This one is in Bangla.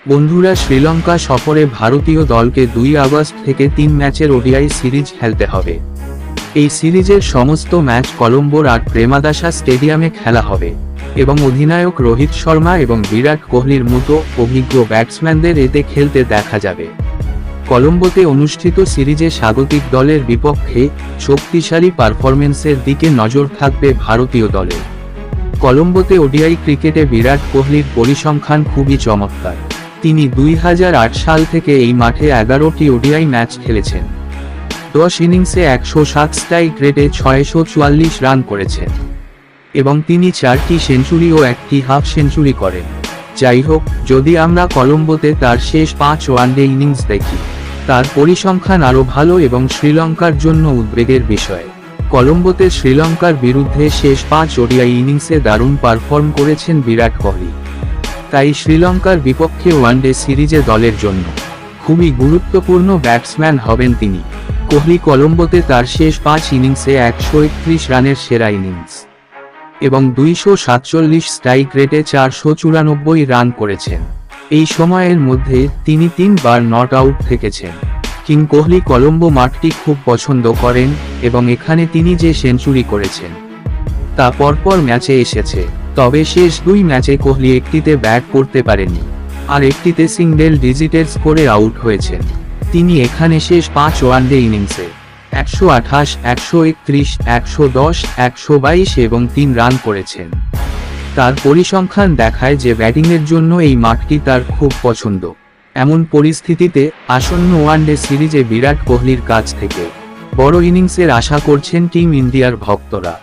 বন্ধুরা, শ্রীলঙ্কা সফরে ভারতীয় দলকে 2 আগস্ট থেকে 3 ম্যাচের ওডিআই সিরিজ খেলতে হবে। এই সিরিজের সমস্ত ম্যাচ কলম্বোর আর প্রেমাদাসা স্টেডিয়ামে খেলা হবে এবং অধিনায়ক রোহিত শর্মা এবং বিরাট কোহলির মতো অভিজ্ঞ ব্যাটসম্যানদের এতে খেলতে দেখা যাবে। কলম্বোতে অনুষ্ঠিত সিরিজে স্বাগতিক দলের বিপক্ষে শক্তিশালী পারফরম্যান্সের দিকে নজর থাকবে ভারতীয় দলের। কলম্বোতে ওডিআই ক্রিকেটে বিরাট কোহলির পরিসংখ্যান খুবই চমৎকার। তিনি 2008 সাল থেকে এই মাঠে 11টি ওডিআই ম্যাচ খেলেছেন। 10 ইনিংসে 107 স্ট্রাইক রেটে 644 রান করেছেন এবং তিনি 4টি সেঞ্চুরি ও 1টি হাফ সেঞ্চুরি করেন। যাই হোক, যদি আমরা কলম্বোতে তার শেষ 5 ওয়ানডে ইনিংস দেখি, তার পরিসংখ্যান আরও ভালো এবং শ্রীলঙ্কার জন্য উদ্বেগের বিষয়। কলম্বোতে শ্রীলঙ্কার বিরুদ্ধে শেষ 5 ওডিআই ইনিংসে দারুণ পারফর্ম করেছেন বিরাট কোহলি। তাই শ্রীলঙ্কার বিপক্ষে ওয়ানডে সিরিজে দলের জন্য খুবই গুরুত্বপূর্ণ ব্যাটসম্যান হবেন তিনি। কোহলি কলম্বোতে তার শেষ 5 ইনিংসে 131 রানের সেরা ইনিংস এবং 247 স্ট্রাইক রেটে 494 রান করেছেন। এই সময়ের মধ্যে তিনি 3 বার নট আউট থেকেছেন। কিং কোহলি কলম্বো মাঠটি খুব পছন্দ করেন এবং এখানে তিনি যে সেঞ্চুরি করেছেন তা পরপর ম্যাচে এসেছে। তবে শেষ 2 ম্যাচে কোহলি একটিতে ব্যাট করতে পারেনি আর একটিতে সিঙ্গেল ডিজিটের স্কোরে আউট হয়েছেন। তিনি এখানে শেষ 5 ওয়ানডে ইনিংসে 128, 131, 110, 122 এবং 3 রান করেছেন। তার পরিসংখ্যান দেখায় যে ব্যাটিংয়ের জন্য এই মাঠটি তার খুব পছন্দ। এমন পরিস্থিতিতে আসন্ন ওয়ানডে সিরিজে বিরাট কোহলির কাছ থেকে বড় ইনিংসের আশা করছেন টিম ইন্ডিয়ার ভক্তরা।